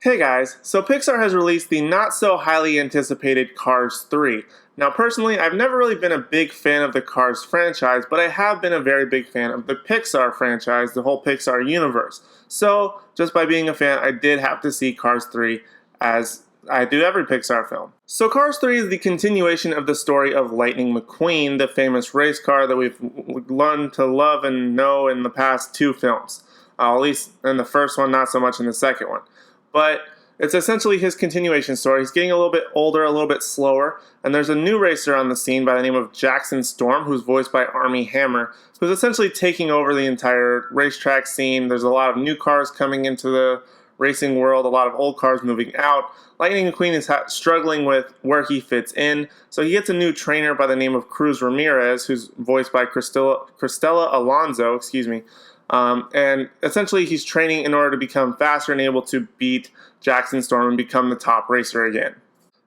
Hey guys, so Pixar has released the not so highly anticipated Cars 3. Now personally, I've never really been a big fan of the Cars franchise, but I have been a very big fan of the Pixar franchise, the whole Pixar universe. So, just by being a fan, I did have to see Cars 3 as I do every Pixar film. So Cars 3 is the continuation of the story of Lightning McQueen, the famous race car that we've learned to love and know in the past two films. At least in the first one, not so much in the second one. But it's essentially his continuation story. He's getting a little bit older, a little bit slower, and there's a new racer on the scene by the name of Jackson Storm, who's voiced by Armie Hammer, who's essentially taking over the entire racetrack scene. There's a lot of new cars coming into the racing world, a lot of old cars moving out. Lightning McQueen is struggling with where he fits in, so he gets a new trainer by the name of Cruz Ramirez, who's voiced by Cristela Alonso, and essentially he's training in order to become faster and able to beat Jackson Storm and become the top racer again.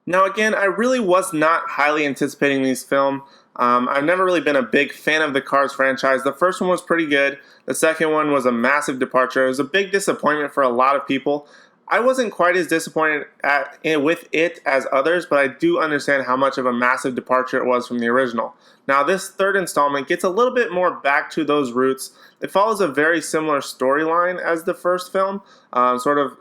Now again, I really was not highly anticipating this film. I've never really been a big fan of the Cars franchise. The first one was pretty good. The second one was a massive departure. It was a big disappointment for a lot of people. I wasn't quite as disappointed with it as others, but I do understand how much of a massive departure it was from the original. Now this third installment gets a little bit more back to those roots. It follows a very similar storyline as the first film, sort of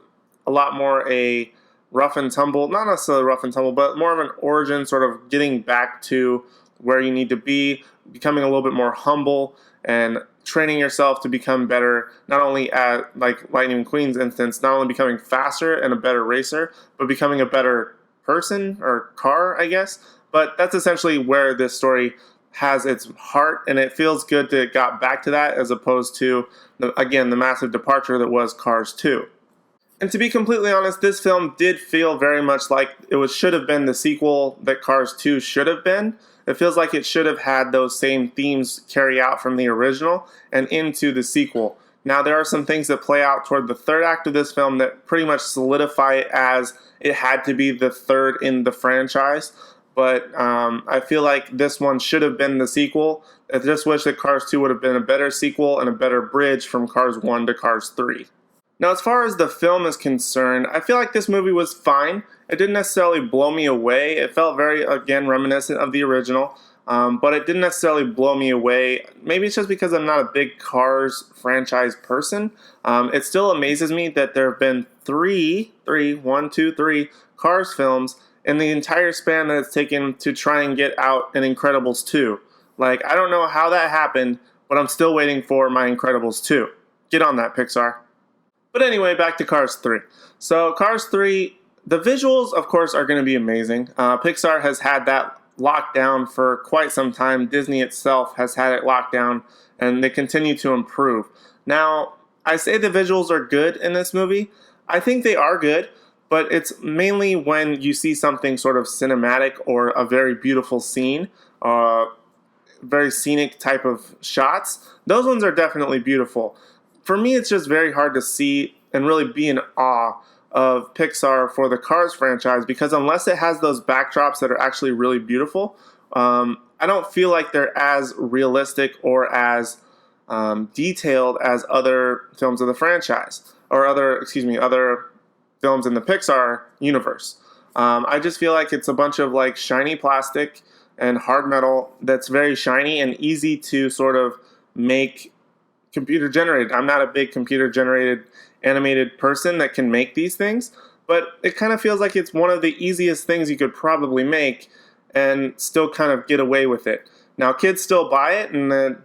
a lot more a rough and tumble, not necessarily rough and tumble, but more of an origin, sort of getting back to where you need to be, becoming a little bit more humble, and training yourself to become better, not only at, like Lightning McQueen's instance, not only becoming faster and a better racer, but becoming a better person, or car, I guess. But that's essentially where this story has its heart, and it feels good to got back to that as opposed to, again, the massive departure that was Cars 2. And to be completely honest, this film did feel very much like should have been the sequel that Cars 2 should have been. It feels like it should have had those same themes carry out from the original and into the sequel. Now, there are some things that play out toward the third act of this film that pretty much solidify it as it had to be the third in the franchise. But I feel like this one should have been the sequel. I just wish that Cars 2 would have been a better sequel and a better bridge from Cars 1 to Cars 3. Now, as far as the film is concerned, I feel like this movie was fine. It didn't necessarily blow me away. It felt very, again, reminiscent of the original, but it didn't necessarily blow me away. Maybe it's just because I'm not a big Cars franchise person. It still amazes me that there have been three Cars films in the entire span that it's taken to try and get out an Incredibles 2. Like, I don't know how that happened, but I'm still waiting for my Incredibles 2. Get on that, Pixar. But anyway, back to Cars 3. So Cars 3, the visuals, of course, are going to be amazing. Pixar has had that locked down for quite some time. Disney itself has had it locked down, and they continue to improve. Now, I say the visuals are good in this movie. I think they are good, but it's mainly when you see something sort of cinematic or a very beautiful scene, very scenic type of shots. Those ones are definitely beautiful. For me, it's just very hard to see and really be in awe of Pixar for the Cars franchise, because unless it has those backdrops that are actually really beautiful, I don't feel like they're as realistic or as detailed as other films of the franchise, or other films in the Pixar universe. I just feel like it's a bunch of like shiny plastic and hard metal that's very shiny and easy to sort of make computer generated. I'm not a big computer generated animated person that can make these things, but it kind of feels like it's one of the easiest things you could probably make and still kind of get away with it. Now, kids still buy it, and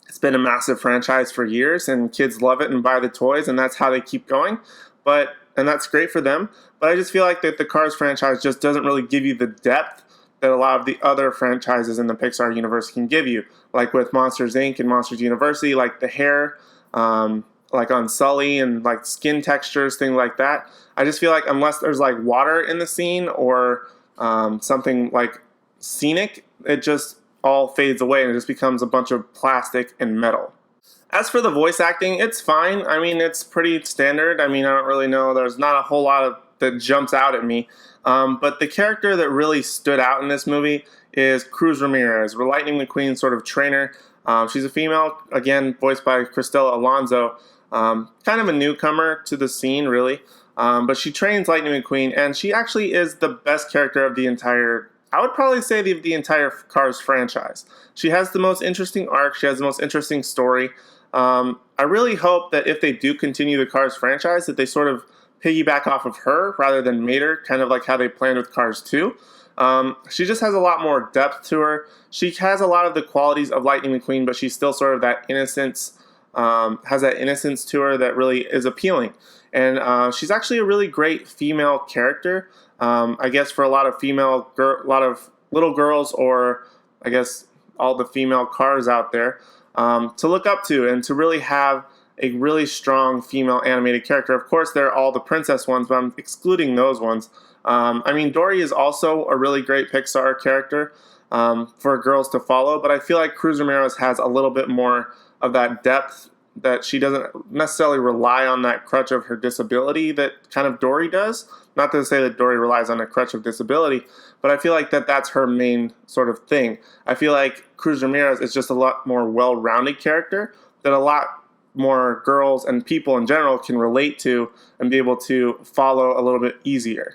it's been a massive franchise for years, and kids love it and buy the toys, and that's how they keep going. And that's great for them. But I just feel like that the Cars franchise just doesn't really give you the depth that a lot of the other franchises in the Pixar universe can give you. Like with Monsters Inc. and Monsters University, like the hair, like on Sully, and like skin textures, things like that. I just feel like unless there's like water in the scene or something like scenic, it just all fades away and it just becomes a bunch of plastic and metal. As for the voice acting, it's fine. I mean, it's pretty standard. I mean, I don't really know. There's not a whole lot that jumps out at me. But the character that really stood out in this movie is Cruz Ramirez, Lightning McQueen's sort of trainer. She's a female, again, voiced by Cristela Alonso. Kind of a newcomer to the scene, really. But she trains Lightning McQueen, and she actually is the best character of the entire, I would probably say, the entire Cars franchise. She has the most interesting arc. She has the most interesting story. I really hope that if they do continue the Cars franchise, that they sort of piggyback off of her rather than Mater, kind of like how they planned with Cars 2. She just has a lot more depth to her. She has a lot of the qualities of Lightning McQueen, but she's still sort of that innocence, has that innocence to her that really is appealing. And she's actually a really great female character. I guess for a lot of a lot of little girls, or I guess all the female cars out there, to look up to and to really have a really strong female animated character. Of course, they're all the princess ones, but I'm excluding those ones. I mean, Dory is also a really great Pixar character for girls to follow, but I feel like Cruz Ramirez has a little bit more of that depth, that she doesn't necessarily rely on that crutch of her disability that kind of Dory does. Not to say that Dory relies on a crutch of disability, but I feel like that's her main sort of thing. I feel like Cruz Ramirez is just a lot more well-rounded character that a lot more girls and people in general can relate to and be able to follow a little bit easier.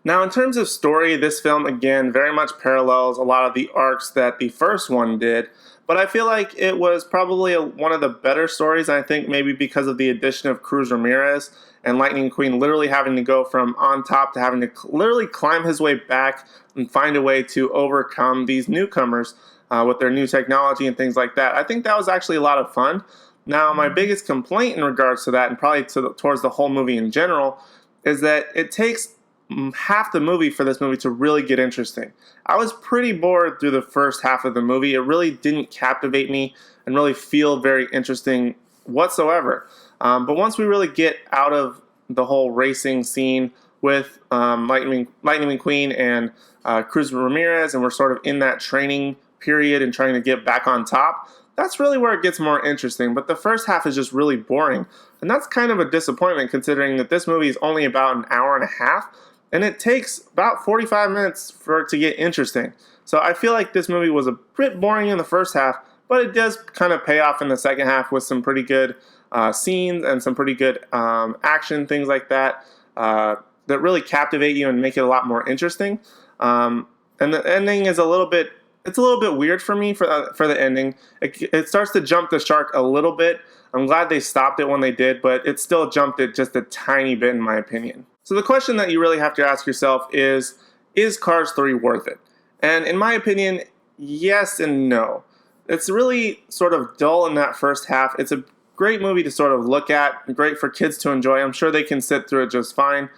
Now, in terms of story, this film, again, very much parallels a lot of the arcs that the first one did, but I feel like it was probably one of the better stories, and I think maybe because of the addition of Cruz Ramirez and Lightning McQueen literally having to go from on top to having to literally climb his way back and find a way to overcome these newcomers with their new technology and things like that. I think that was actually a lot of fun. Now, my biggest complaint in regards to that, and probably towards the whole movie in general, is that it takes half the movie for this movie to really get interesting. I was pretty bored through the first half of the movie. It really didn't captivate me and really feel very interesting whatsoever. But once we really get out of the whole racing scene with Lightning McQueen and Cruz Ramirez, and we're sort of in that training period and trying to get back on top, that's really where it gets more interesting. But the first half is just really boring. And that's kind of a disappointment, considering that this movie is only about an hour and a half, and it takes about 45 minutes for it to get interesting. So I feel like this movie was a bit boring in the first half, but it does kind of pay off in the second half with some pretty good scenes and some pretty good action, things like that, that really captivate you and make it a lot more interesting. And the ending is a little bit weird for me for the ending. It starts to jump the shark a little bit. I'm glad they stopped it when they did, but it still jumped it just a tiny bit in my opinion. So the question that you really have to ask yourself is Cars 3 worth it? And in my opinion, yes and no. It's really sort of dull in that first half. It's a great movie to sort of look at, great for kids to enjoy. I'm sure they can sit through it just fine.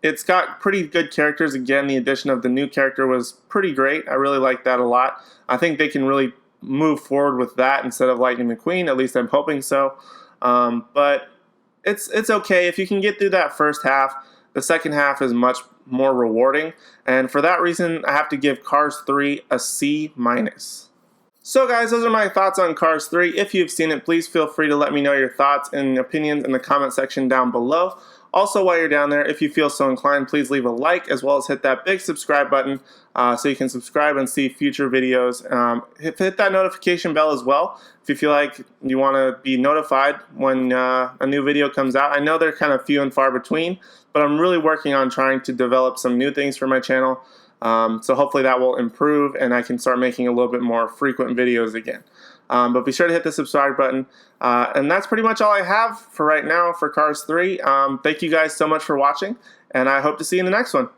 It's got pretty good characters. Again, the addition of the new character was pretty great. I really like that a lot. I think they can really move forward with that instead of Lightning McQueen. At least I'm hoping so. But it's okay. If you can get through that first half, the second half is much more rewarding. And for that reason, I have to give Cars 3 a C-. So guys, those are my thoughts on Cars 3. If you've seen it, please feel free to let me know your thoughts and opinions in the comment section down below. Also, while you're down there, if you feel so inclined, please leave a like, as well as hit that big subscribe button so you can subscribe and see future videos. Hit that notification bell as well if you feel like you want to be notified when a new video comes out. I know they're kind of few and far between, but I'm really working on trying to develop some new things for my channel. So hopefully that will improve and I can start making a little bit more frequent videos again. But be sure to hit the subscribe button. And that's pretty much all I have for right now for Cars 3. Thank you guys so much for watching, and I hope to see you in the next one.